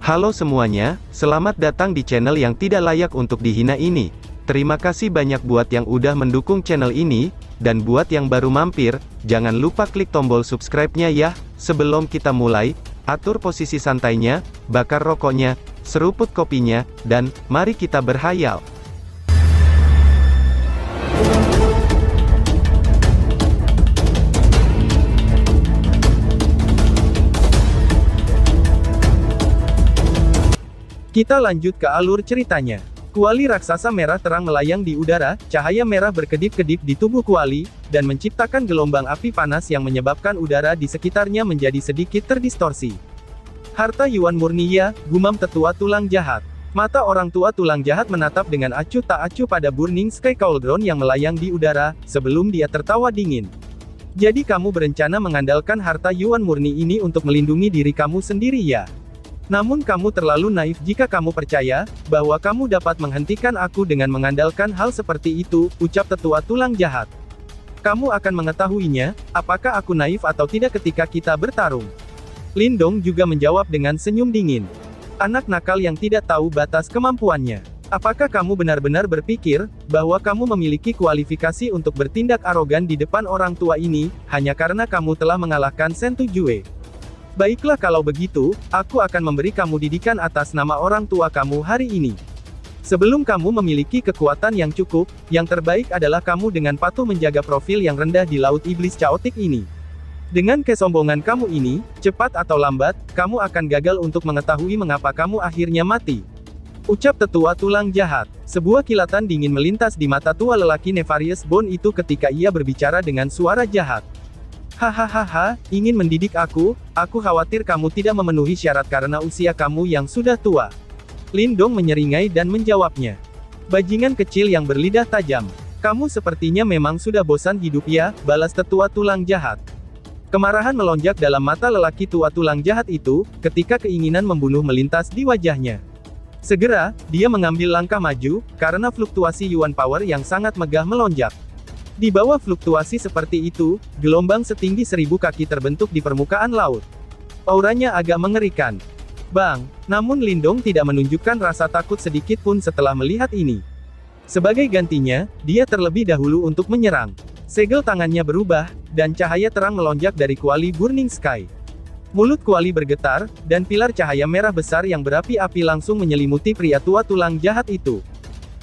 Halo semuanya, selamat datang di channel yang tidak layak untuk dihina ini. Terima kasih banyak buat yang udah mendukung channel ini, dan buat yang baru mampir, jangan lupa klik tombol subscribe-nya ya. Sebelum kita mulai, atur posisi santainya, bakar rokoknya, seruput kopinya, dan mari kita berhayal. Kita lanjut ke alur ceritanya. Kuali raksasa merah terang melayang di udara, cahaya merah berkedip-kedip di tubuh kuali, dan menciptakan gelombang api panas yang menyebabkan udara di sekitarnya menjadi sedikit terdistorsi. Harta Yuan murni ya, gumam tetua tulang jahat. Mata orang tua tulang jahat menatap dengan acuh tak acuh pada Burning Sky Cauldron yang melayang di udara, sebelum dia tertawa dingin. Jadi kamu berencana mengandalkan harta Yuan murni ini untuk melindungi diri kamu sendiri ya? Namun kamu terlalu naif jika kamu percaya, bahwa kamu dapat menghentikan aku dengan mengandalkan hal seperti itu, ucap tetua tulang jahat. Kamu akan mengetahuinya, apakah aku naif atau tidak ketika kita bertarung. Lindong juga menjawab dengan senyum dingin. Anak nakal yang tidak tahu batas kemampuannya. Apakah kamu benar-benar berpikir, bahwa kamu memiliki kualifikasi untuk bertindak arogan di depan orang tua ini, hanya karena kamu telah mengalahkan Sentu Jue? Baiklah kalau begitu, aku akan memberi kamu didikan atas nama orang tua kamu hari ini. Sebelum kamu memiliki kekuatan yang cukup, yang terbaik adalah kamu dengan patuh menjaga profil yang rendah di Laut Iblis Chaotic ini. Dengan kesombongan kamu ini, cepat atau lambat, kamu akan gagal untuk mengetahui mengapa kamu akhirnya mati. Ucap tetua tulang jahat. Sebuah kilatan dingin melintas di mata tua lelaki Nefarious Bone itu ketika ia berbicara dengan suara jahat. Hahaha, ingin mendidik aku khawatir kamu tidak memenuhi syarat karena usia kamu yang sudah tua. Lindong menyeringai dan menjawabnya. Bajingan kecil yang berlidah tajam. Kamu sepertinya memang sudah bosan hidup ya, balas tetua tulang jahat. Kemarahan melonjak dalam mata lelaki tua tulang jahat itu, ketika keinginan membunuh melintas di wajahnya. Segera, dia mengambil langkah maju, karena fluktuasi Yuan Power yang sangat megah melonjak. Di bawah fluktuasi seperti itu, gelombang setinggi 1000 kaki terbentuk di permukaan laut. Auranya agak mengerikan. Bang! Namun Lindong tidak menunjukkan rasa takut sedikit pun setelah melihat ini. Sebagai gantinya, dia terlebih dahulu untuk menyerang. Segel tangannya berubah, dan cahaya terang melonjak dari kuali Burning Sky. Mulut kuali bergetar, dan pilar cahaya merah besar yang berapi-api langsung menyelimuti pria tua tulang jahat itu.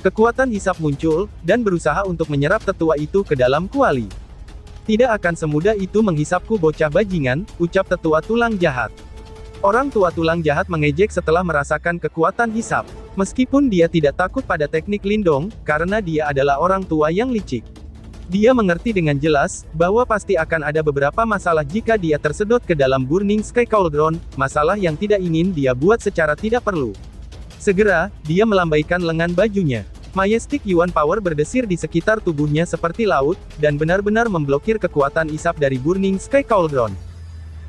Kekuatan hisap muncul, dan berusaha untuk menyerap tetua itu ke dalam kuali. Tidak akan semudah itu menghisapku bocah bajingan, ucap tetua tulang jahat. Orang tua tulang jahat mengejek setelah merasakan kekuatan hisap. Meskipun dia tidak takut pada teknik Lindong, karena dia adalah orang tua yang licik. Dia mengerti dengan jelas, bahwa pasti akan ada beberapa masalah jika dia tersedot ke dalam Burning Sky Cauldron, masalah yang tidak ingin dia buat secara tidak perlu. Segera, dia melambaikan lengan bajunya. Majestic Yuan Power berdesir di sekitar tubuhnya seperti laut, dan benar-benar memblokir kekuatan isap dari Burning Sky Cauldron.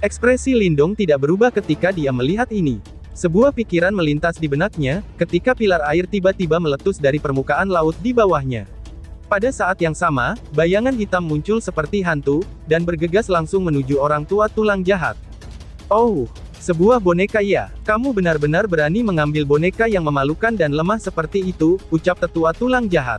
Ekspresi Lindong tidak berubah ketika dia melihat ini. Sebuah pikiran melintas di benaknya, ketika pilar air tiba-tiba meletus dari permukaan laut di bawahnya. Pada saat yang sama, bayangan hitam muncul seperti hantu, dan bergegas langsung menuju orang tua tulang jahat. Oh! Sebuah boneka ya, kamu benar-benar berani mengambil boneka yang memalukan dan lemah seperti itu, ucap tetua tulang jahat.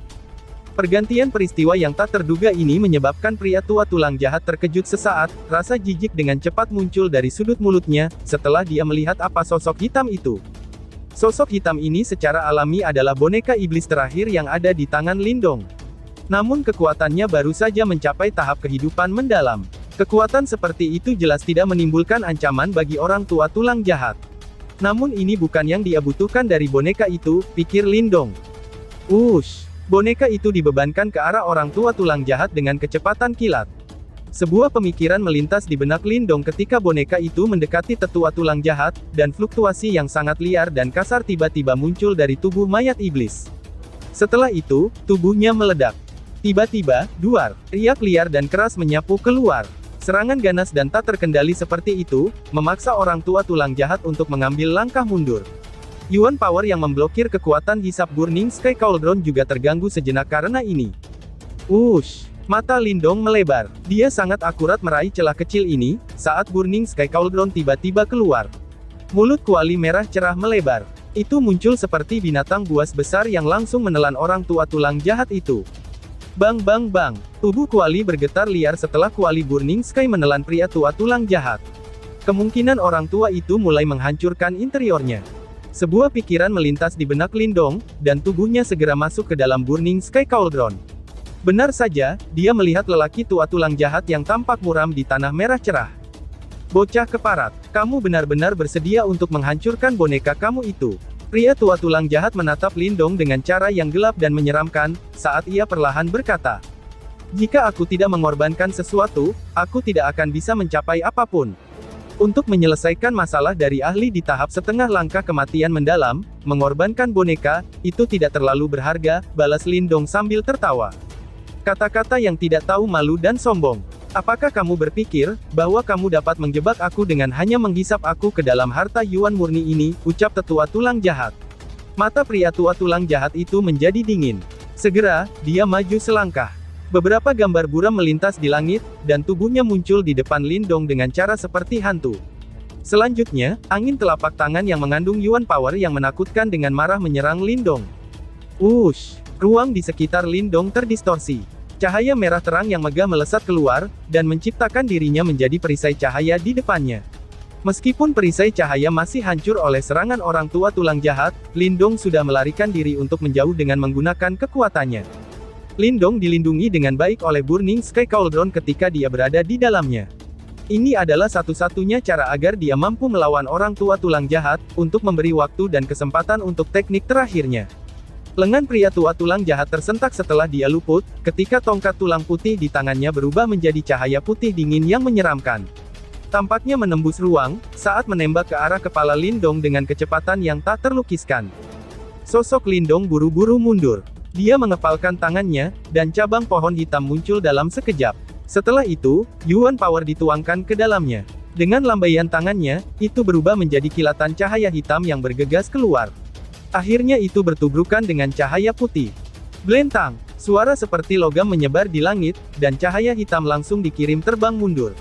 Pergantian peristiwa yang tak terduga ini menyebabkan pria tua tulang jahat terkejut sesaat, rasa jijik dengan cepat muncul dari sudut mulutnya, setelah dia melihat apa sosok hitam itu. Sosok hitam ini secara alami adalah boneka iblis terakhir yang ada di tangan Lindong. Namun kekuatannya baru saja mencapai tahap kehidupan mendalam. Kekuatan seperti itu jelas tidak menimbulkan ancaman bagi orang tua tulang jahat. Namun ini bukan yang dia butuhkan dari boneka itu, pikir Lindong. Wush! Boneka itu dibebankan ke arah orang tua tulang jahat dengan kecepatan kilat. Sebuah pemikiran melintas di benak Lindong ketika boneka itu mendekati tetua tulang jahat, dan fluktuasi yang sangat liar dan kasar tiba-tiba muncul dari tubuh mayat iblis. Setelah itu, tubuhnya meledak. Tiba-tiba, duar, riak liar dan keras menyapu keluar. Serangan ganas dan tak terkendali seperti itu, memaksa orang tua tulang jahat untuk mengambil langkah mundur. Yuan Power yang memblokir kekuatan hisap Burning Sky Cauldron juga terganggu sejenak karena ini. Wush! Mata Lindong melebar. Dia sangat akurat meraih celah kecil ini, saat Burning Sky Cauldron tiba-tiba keluar. Mulut kuali merah cerah melebar. Itu muncul seperti binatang buas besar yang langsung menelan orang tua tulang jahat itu. Bang bang bang. Tubuh kuali bergetar liar setelah kuali Burning Sky menelan pria tua tulang jahat. Kemungkinan orang tua itu mulai menghancurkan interiornya. Sebuah pikiran melintas di benak Lindong, dan tubuhnya segera masuk ke dalam Burning Sky Cauldron. Benar saja, dia melihat lelaki tua tulang jahat yang tampak muram di tanah merah cerah. Bocah keparat, kamu benar-benar bersedia untuk menghancurkan boneka kamu itu. Pria tua tulang jahat menatap Lindong dengan cara yang gelap dan menyeramkan, saat ia perlahan berkata, "Jika aku tidak mengorbankan sesuatu, aku tidak akan bisa mencapai apapun. Untuk menyelesaikan masalah dari ahli di tahap setengah langkah kematian mendalam, mengorbankan boneka, itu tidak terlalu berharga," balas Lindong sambil tertawa. Kata-kata yang tidak tahu malu dan sombong. Apakah kamu berpikir, bahwa kamu dapat menjebak aku dengan hanya menghisap aku ke dalam harta Yuan murni ini, ucap tetua tulang jahat. Mata pria tua tulang jahat itu menjadi dingin. Segera, dia maju selangkah. Beberapa gambar buram melintas di langit, dan tubuhnya muncul di depan Lindong dengan cara seperti hantu. Selanjutnya, angin telapak tangan yang mengandung Yuan Power yang menakutkan dengan marah menyerang Lindong. Wush! Ruang di sekitar Lindong terdistorsi. Cahaya merah terang yang megah melesat keluar, dan menciptakan dirinya menjadi perisai cahaya di depannya. Meskipun perisai cahaya masih hancur oleh serangan orang tua tulang jahat, Lindong sudah melarikan diri untuk menjauh dengan menggunakan kekuatannya. Lindong dilindungi dengan baik oleh Burning Sky Cauldron ketika dia berada di dalamnya. Ini adalah satu-satunya cara agar dia mampu melawan orang tua tulang jahat, untuk memberi waktu dan kesempatan untuk teknik terakhirnya. Lengan pria tua tulang jahat tersentak setelah dia luput, ketika tongkat tulang putih di tangannya berubah menjadi cahaya putih dingin yang menyeramkan. Tampaknya menembus ruang, saat menembak ke arah kepala Lindong dengan kecepatan yang tak terlukiskan. Sosok Lindong buru-buru mundur. Dia mengepalkan tangannya, dan cabang pohon hitam muncul dalam sekejap. Setelah itu, Yuan Power dituangkan ke dalamnya. Dengan lambaian tangannya, itu berubah menjadi kilatan cahaya hitam yang bergegas keluar. Akhirnya itu bertubrukan dengan cahaya putih. Blentang! Suara seperti logam menyebar di langit, dan cahaya hitam langsung dikirim terbang mundur.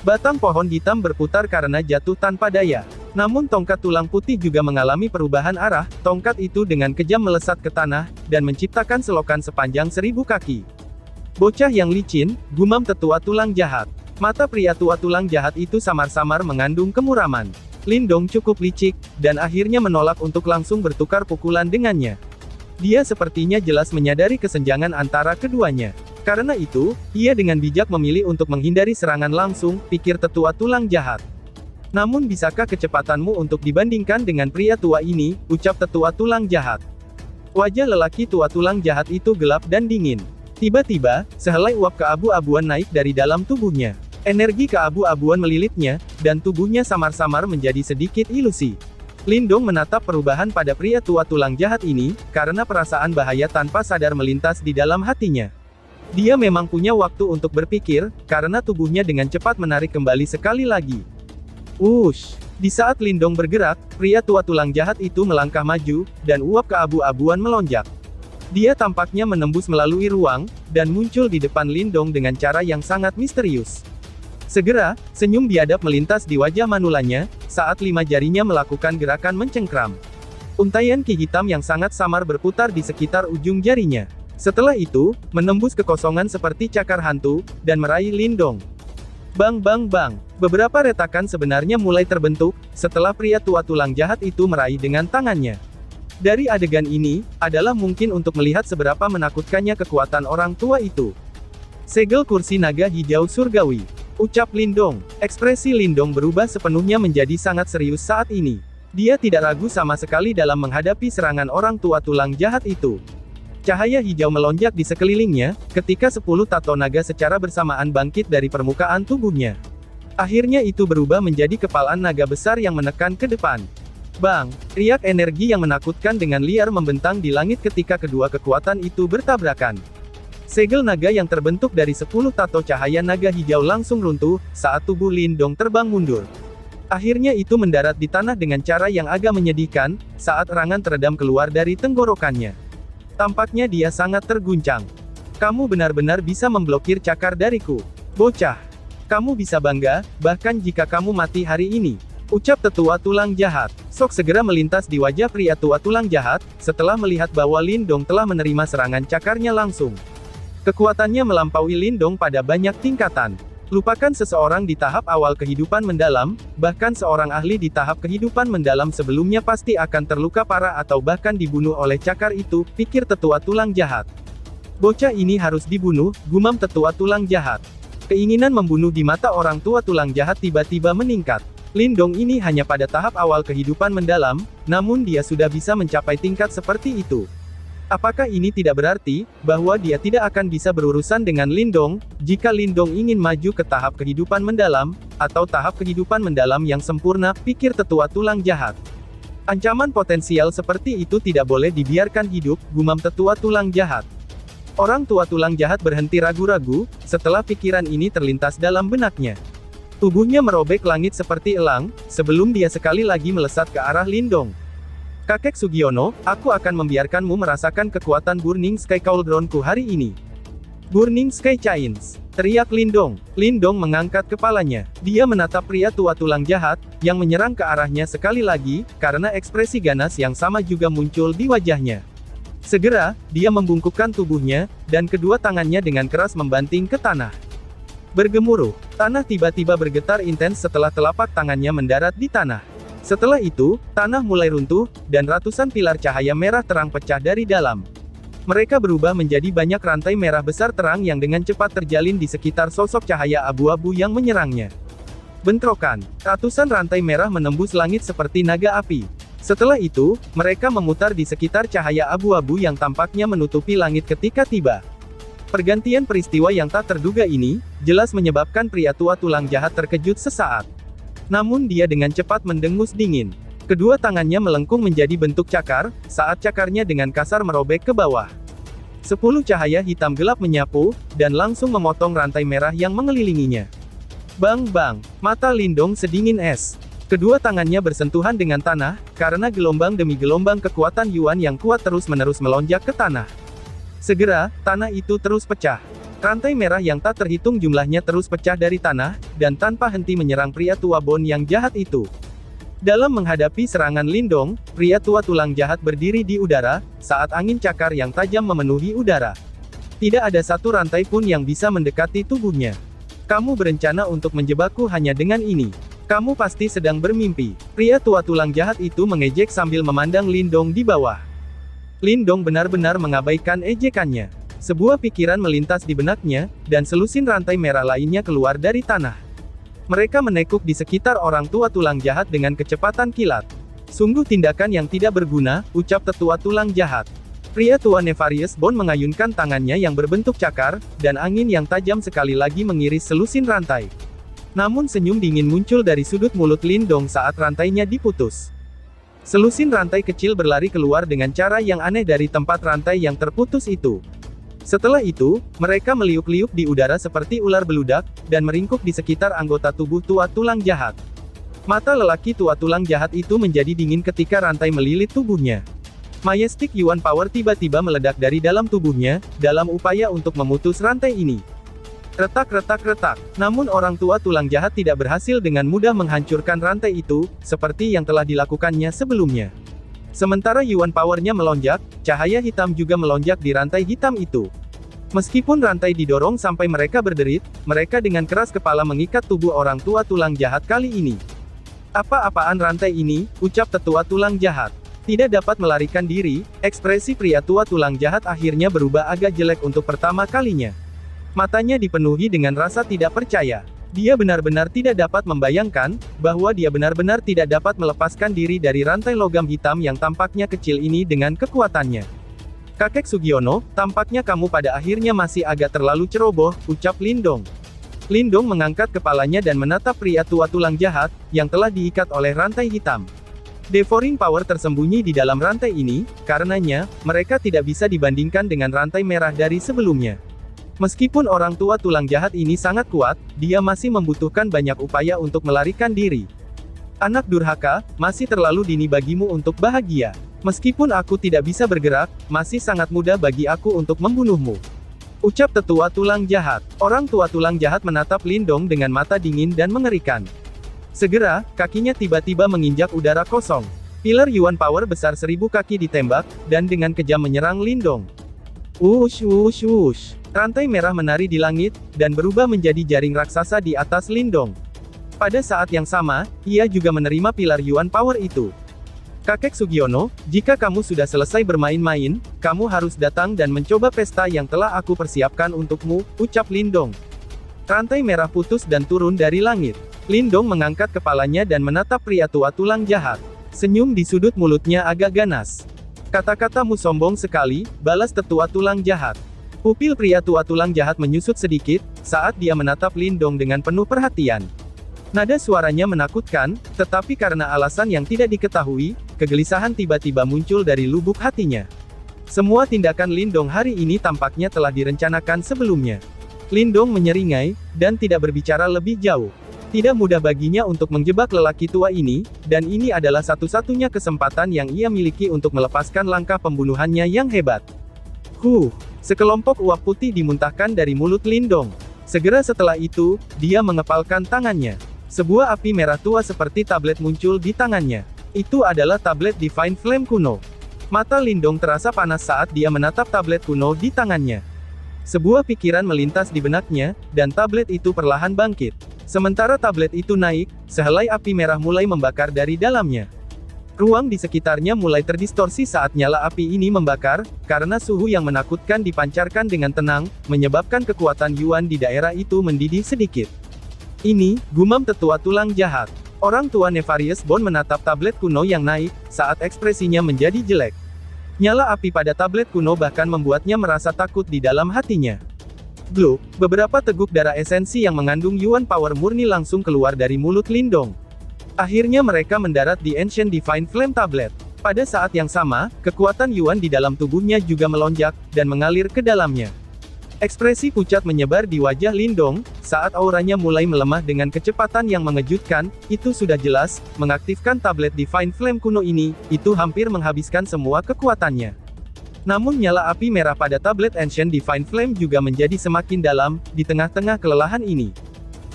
Batang pohon hitam berputar karena jatuh tanpa daya. Namun tongkat tulang putih juga mengalami perubahan arah, tongkat itu dengan kejam melesat ke tanah, dan menciptakan selokan sepanjang 1000 kaki. Bocah yang licin, gumam tetua tulang jahat. Mata pria tua tulang jahat itu samar-samar mengandung kemuraman. Lindong cukup licik, dan akhirnya menolak untuk langsung bertukar pukulan dengannya. Dia sepertinya jelas menyadari kesenjangan antara keduanya. Karena itu, ia dengan bijak memilih untuk menghindari serangan langsung, pikir tetua tulang jahat. Namun bisakah kecepatanmu untuk dibandingkan dengan pria tua ini, ucap tetua tulang jahat. Wajah lelaki tua tulang jahat itu gelap dan dingin. Tiba-tiba, sehelai uap keabu-abuan naik dari dalam tubuhnya. Energi keabu-abuan melilitnya, dan tubuhnya samar-samar menjadi sedikit ilusi. Lindong menatap perubahan pada pria tua tulang jahat ini, karena perasaan bahaya tanpa sadar melintas di dalam hatinya. Dia memang punya waktu untuk berpikir, karena tubuhnya dengan cepat menarik kembali sekali lagi. Wush! Di saat Lindong bergerak, pria tua tulang jahat itu melangkah maju, dan uap keabu-abuan melonjak. Dia tampaknya menembus melalui ruang, dan muncul di depan Lindong dengan cara yang sangat misterius. Segera, senyum biadab melintas di wajah manulanya, saat 5 jarinya melakukan gerakan mencengkram. Untaian ki hitam yang sangat samar berputar di sekitar ujung jarinya. Setelah itu, menembus kekosongan seperti cakar hantu, dan meraih Lindong. Bang bang bang, beberapa retakan sebenarnya mulai terbentuk, setelah pria tua tulang jahat itu meraih dengan tangannya. Dari adegan ini, adalah mungkin untuk melihat seberapa menakutkannya kekuatan orang tua itu. Segel kursi naga hijau surgawi. Ucap Lindong. Ekspresi Lindong berubah sepenuhnya menjadi sangat serius saat ini. Dia tidak ragu sama sekali dalam menghadapi serangan orang tua tulang jahat itu. Cahaya hijau melonjak di sekelilingnya, ketika 10 tato naga secara bersamaan bangkit dari permukaan tubuhnya. Akhirnya itu berubah menjadi kepalan naga besar yang menekan ke depan. Bang! Riak energi yang menakutkan dengan liar membentang di langit ketika kedua kekuatan itu bertabrakan. Segel naga yang terbentuk dari 10 tato cahaya naga hijau langsung runtuh, saat tubuh Lindong terbang mundur. Akhirnya itu mendarat di tanah dengan cara yang agak menyedihkan, saat erangan teredam keluar dari tenggorokannya. Tampaknya dia sangat terguncang. Kamu benar-benar bisa memblokir cakar dariku. Bocah! Kamu bisa bangga, bahkan jika kamu mati hari ini. Ucap tetua tulang jahat. Sok segera melintas di wajah pria tua tulang jahat, setelah melihat bahwa Lindong telah menerima serangan cakarnya langsung. Kekuatannya melampaui Lindong pada banyak tingkatan. Lupakan seseorang di tahap awal kehidupan mendalam, bahkan seorang ahli di tahap kehidupan mendalam sebelumnya pasti akan terluka parah atau bahkan dibunuh oleh cakar itu, pikir tetua tulang jahat. Bocah ini harus dibunuh, gumam tetua tulang jahat. Keinginan membunuh di mata orang tua tulang jahat tiba-tiba meningkat. Lindong ini hanya pada tahap awal kehidupan mendalam, namun dia sudah bisa mencapai tingkat seperti itu. Apakah ini tidak berarti bahwa dia tidak akan bisa berurusan dengan Lindong, jika Lindong ingin maju ke tahap kehidupan mendalam, atau tahap kehidupan mendalam yang sempurna, pikir tetua tulang jahat. Ancaman potensial seperti itu tidak boleh dibiarkan hidup, gumam tetua tulang jahat. Orang tua tulang jahat berhenti ragu-ragu, setelah pikiran ini terlintas dalam benaknya. Tubuhnya merobek langit seperti elang, sebelum dia sekali lagi melesat ke arah Lindong. Kakek Sugiono, aku akan membiarkanmu merasakan kekuatan Burning Sky Cauldronku hari ini. Burning Sky Chains, teriak Lindong. Lindong mengangkat kepalanya. Dia menatap pria tua tulang jahat, yang menyerang ke arahnya sekali lagi, karena ekspresi ganas yang sama juga muncul di wajahnya. Segera, dia membungkukkan tubuhnya, dan kedua tangannya dengan keras membanting ke tanah. Bergemuruh, tanah tiba-tiba bergetar intens setelah telapak tangannya mendarat di tanah. Setelah itu, tanah mulai runtuh, dan ratusan pilar cahaya merah terang pecah dari dalam. Mereka berubah menjadi banyak rantai merah besar terang yang dengan cepat terjalin di sekitar sosok cahaya abu-abu yang menyerangnya. Bentrokan, ratusan rantai merah menembus langit seperti naga api. Setelah itu, mereka memutar di sekitar cahaya abu-abu yang tampaknya menutupi langit ketika tiba. Pergantian peristiwa yang tak terduga ini, jelas menyebabkan pria tua tulang jahat terkejut sesaat. Namun dia dengan cepat mendengus dingin. Kedua tangannya melengkung menjadi bentuk cakar, saat cakarnya dengan kasar merobek ke bawah. 10 cahaya hitam gelap menyapu, dan langsung memotong rantai merah yang mengelilinginya. Bang-bang, mata Lindong sedingin es. Kedua tangannya bersentuhan dengan tanah, karena gelombang demi gelombang kekuatan Yuan yang kuat terus-menerus melonjak ke tanah. Segera, tanah itu terus pecah. Rantai merah yang tak terhitung jumlahnya terus pecah dari tanah, dan tanpa henti menyerang pria tua Bon yang jahat itu. Dalam menghadapi serangan Lindong, pria tua tulang jahat berdiri di udara, saat angin cakar yang tajam memenuhi udara. Tidak ada satu rantai pun yang bisa mendekati tubuhnya. Kamu berencana untuk menjebakku hanya dengan ini. Kamu pasti sedang bermimpi. Pria tua tulang jahat itu mengejek sambil memandang Lindong di bawah. Lindong benar-benar mengabaikan ejekannya. Sebuah pikiran melintas di benaknya, dan selusin rantai merah lainnya keluar dari tanah. Mereka menekuk di sekitar orang tua tulang jahat dengan kecepatan kilat. Sungguh tindakan yang tidak berguna, ucap tetua tulang jahat. Pria tua Nefarious Bone mengayunkan tangannya yang berbentuk cakar, dan angin yang tajam sekali lagi mengiris selusin rantai. Namun senyum dingin muncul dari sudut mulut Lindong saat rantainya diputus. Selusin rantai kecil berlari keluar dengan cara yang aneh dari tempat rantai yang terputus itu. Setelah itu, mereka meliuk-liuk di udara seperti ular beludak, dan meringkuk di sekitar anggota tubuh tua tulang jahat. Mata lelaki tua tulang jahat itu menjadi dingin ketika rantai melilit tubuhnya. Majestic Yuan Power tiba-tiba meledak dari dalam tubuhnya, dalam upaya untuk memutus rantai ini. Retak-retak-retak. Namun orang tua tulang jahat tidak berhasil dengan mudah menghancurkan rantai itu, seperti yang telah dilakukannya sebelumnya. Sementara Yuan Power-nya melonjak, cahaya hitam juga melonjak di rantai hitam itu. Meskipun rantai didorong sampai mereka berderit, mereka dengan keras kepala mengikat tubuh orang tua tulang jahat kali ini. Apa-apaan rantai ini, ucap tetua tulang jahat. Tidak dapat melarikan diri, ekspresi pria tua tulang jahat akhirnya berubah agak jelek untuk pertama kalinya. Matanya dipenuhi dengan rasa tidak percaya. Dia benar-benar tidak dapat membayangkan, bahwa dia benar-benar tidak dapat melepaskan diri dari rantai logam hitam yang tampaknya kecil ini dengan kekuatannya. Kakek Sugiono, tampaknya kamu pada akhirnya masih agak terlalu ceroboh, ucap Lindong. Lindong mengangkat kepalanya dan menatap pria tua tulang jahat, yang telah diikat oleh rantai hitam. Devouring Power tersembunyi di dalam rantai ini, karenanya, mereka tidak bisa dibandingkan dengan rantai merah dari sebelumnya. Meskipun orang tua tulang jahat ini sangat kuat, dia masih membutuhkan banyak upaya untuk melarikan diri. Anak durhaka, masih terlalu dini bagimu untuk bahagia. Meskipun aku tidak bisa bergerak, masih sangat mudah bagi aku untuk membunuhmu. Ucap tetua tulang jahat. Orang tua tulang jahat menatap Lindong dengan mata dingin dan mengerikan. Segera, kakinya tiba-tiba menginjak udara kosong. Pilar Yuan Power besar 1000 kaki ditembak, dan dengan kejam menyerang Lindong. Wush wush wush. Rantai merah menari di langit, dan berubah menjadi jaring raksasa di atas Lindong. Pada saat yang sama, ia juga menerima pilar Yuan Power itu. Kakek Sugiono, jika kamu sudah selesai bermain-main, kamu harus datang dan mencoba pesta yang telah aku persiapkan untukmu, ucap Lindong. Rantai merah putus dan turun dari langit. Lindong mengangkat kepalanya dan menatap pria tua tulang jahat. Senyum di sudut mulutnya agak ganas. Kata-katamu sombong sekali, balas tetua tulang jahat. Pupil pria tua tulang jahat menyusut sedikit, saat dia menatap Lindong dengan penuh perhatian. Nada suaranya menakutkan, tetapi karena alasan yang tidak diketahui, kegelisahan tiba-tiba muncul dari lubuk hatinya. Semua tindakan Lindong hari ini tampaknya telah direncanakan sebelumnya. Lindong menyeringai, dan tidak berbicara lebih jauh. Tidak mudah baginya untuk menjebak lelaki tua ini, dan ini adalah satu-satunya kesempatan yang ia miliki untuk melepaskan langkah pembunuhannya yang hebat. Sekelompok uap putih dimuntahkan dari mulut Lindong. Segera setelah itu, dia mengepalkan tangannya. Sebuah api merah tua seperti tablet muncul di tangannya. Itu adalah tablet Divine Flame kuno. Mata Lindong terasa panas saat dia menatap tablet kuno di tangannya. Sebuah pikiran melintas di benaknya, dan tablet itu perlahan bangkit. Sementara tablet itu naik, sehelai api merah mulai membakar dari dalamnya. Ruang di sekitarnya mulai terdistorsi saat nyala api ini membakar, karena suhu yang menakutkan dipancarkan dengan tenang, menyebabkan kekuatan Yuan di daerah itu mendidih sedikit. Ini, gumam tetua tulang jahat. Orang tua Nefarious Bone menatap tablet kuno yang naik, saat ekspresinya menjadi jelek. Nyala api pada tablet kuno bahkan membuatnya merasa takut di dalam hatinya. Gluk, beberapa teguk darah esensi yang mengandung Yuan Power murni langsung keluar dari mulut Lindong. Akhirnya mereka mendarat di Ancient Divine Flame Tablet. Pada saat yang sama, kekuatan Yuan di dalam tubuhnya juga melonjak, dan mengalir ke dalamnya. Ekspresi pucat menyebar di wajah Lindong, saat auranya mulai melemah dengan kecepatan yang mengejutkan, itu sudah jelas, mengaktifkan tablet Divine Flame kuno ini, itu hampir menghabiskan semua kekuatannya. Namun nyala api merah pada tablet Ancient Divine Flame juga menjadi semakin dalam, di tengah-tengah kelelahan ini.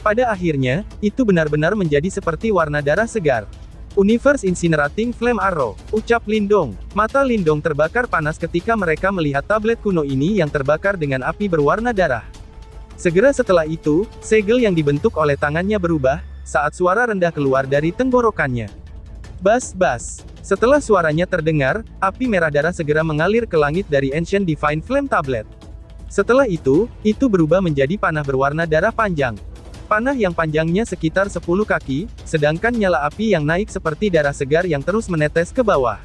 Pada akhirnya, itu benar-benar menjadi seperti warna darah segar. Universe Incinerating Flame Arrow, ucap Lindong. Mata Lindong terbakar panas ketika mereka melihat tablet kuno ini yang terbakar dengan api berwarna darah. Segera setelah itu, segel yang dibentuk oleh tangannya berubah, saat suara rendah keluar dari tenggorokannya. Bas. Setelah suaranya terdengar, api merah darah segera mengalir ke langit dari Ancient Divine Flame Tablet. Setelah itu berubah menjadi panah berwarna darah panjang. Panah yang panjangnya sekitar 10 kaki, sedangkan nyala api yang naik seperti darah segar yang terus menetes ke bawah.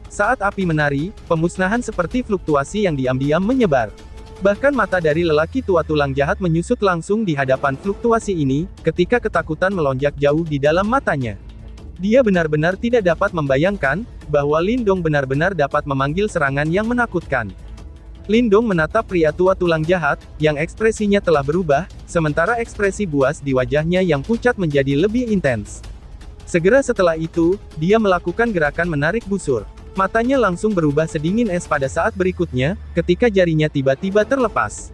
Saat api menari, pemusnahan seperti fluktuasi yang diam-diam menyebar. Bahkan mata dari lelaki tua tulang jahat menyusut langsung di hadapan fluktuasi ini, ketika ketakutan melonjak jauh di dalam matanya. Dia benar-benar tidak dapat membayangkan, bahwa Lindong benar-benar dapat memanggil serangan yang menakutkan. Lindong menatap pria tua tulang jahat, yang ekspresinya telah berubah, sementara ekspresi buas di wajahnya yang pucat menjadi lebih intens. Segera setelah itu, dia melakukan gerakan menarik busur. Matanya langsung berubah sedingin es pada saat berikutnya, ketika jarinya tiba-tiba terlepas.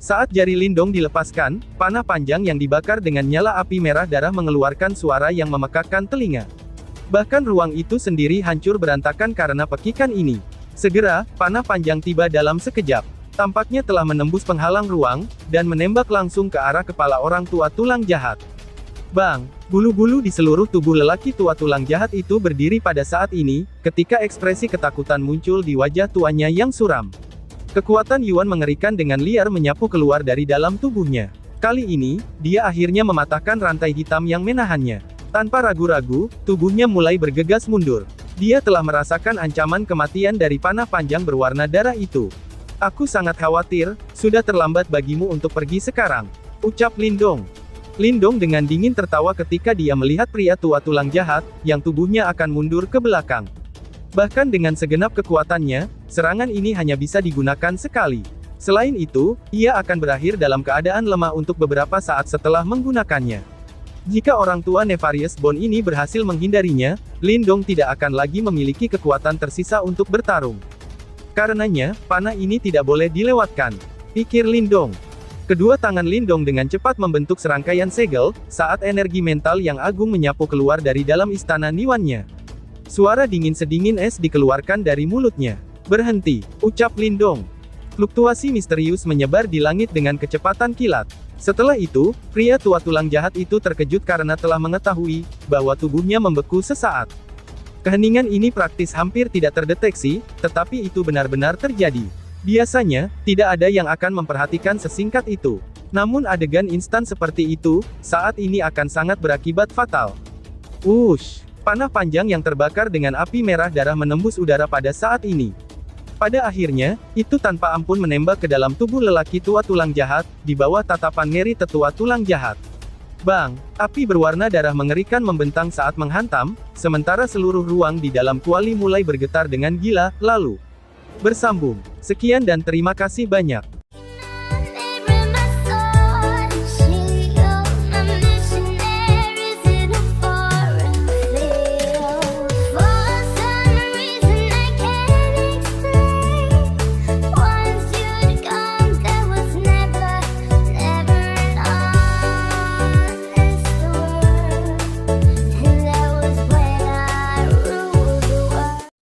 Saat jari Lindong dilepaskan, panah panjang yang dibakar dengan nyala api merah darah mengeluarkan suara yang memekakkan telinga. Bahkan ruang itu sendiri hancur berantakan karena pekikan ini. Segera, panah panjang tiba dalam sekejap. Tampaknya telah menembus penghalang ruang, dan menembak langsung ke arah kepala orang tua tulang jahat. Bang! Bulu-bulu di seluruh tubuh lelaki tua tulang jahat itu berdiri pada saat ini, ketika ekspresi ketakutan muncul di wajah tuanya yang suram. Kekuatan Yuan mengerikan dengan liar menyapu keluar dari dalam tubuhnya. Kali ini, dia akhirnya mematahkan rantai hitam yang menahannya. Tanpa ragu-ragu, tubuhnya mulai bergegas mundur. Dia telah merasakan ancaman kematian dari panah panjang berwarna darah itu. Aku sangat khawatir, sudah terlambat bagimu untuk pergi sekarang, ucap Lindong. Lindong dengan dingin tertawa ketika dia melihat pria tua tulang jahat, yang tubuhnya akan mundur ke belakang. Bahkan dengan segenap kekuatannya, serangan ini hanya bisa digunakan sekali. Selain itu, ia akan berakhir dalam keadaan lemah untuk beberapa saat setelah menggunakannya. Jika orang tua Nefarious Bone ini berhasil menghindarinya, Lindong tidak akan lagi memiliki kekuatan tersisa untuk bertarung. Karenanya, panah ini tidak boleh dilewatkan, pikir Lindong. Kedua tangan Lindong dengan cepat membentuk serangkaian segel, saat energi mental yang agung menyapu keluar dari dalam istana Niwannya. Suara dingin sedingin es dikeluarkan dari mulutnya. "Berhenti," ucap Lindong. Fluktuasi misterius menyebar di langit dengan kecepatan kilat. Setelah itu, pria tua tulang jahat itu terkejut karena telah mengetahui bahwa tubuhnya membeku sesaat. Keheningan ini praktis hampir tidak terdeteksi, tetapi itu benar-benar terjadi. Biasanya, tidak ada yang akan memperhatikan sesingkat itu. Namun adegan instan seperti itu, saat ini akan sangat berakibat fatal. Wush! Panah panjang yang terbakar dengan api merah darah menembus udara pada saat ini. Pada akhirnya, itu tanpa ampun menembak ke dalam tubuh lelaki tua tulang jahat, di bawah tatapan ngeri tetua tulang jahat. Bang! Api berwarna darah mengerikan membentang saat menghantam, sementara seluruh ruang di dalam kuali mulai bergetar dengan gila, lalu bersambung. Sekian dan terima kasih banyak.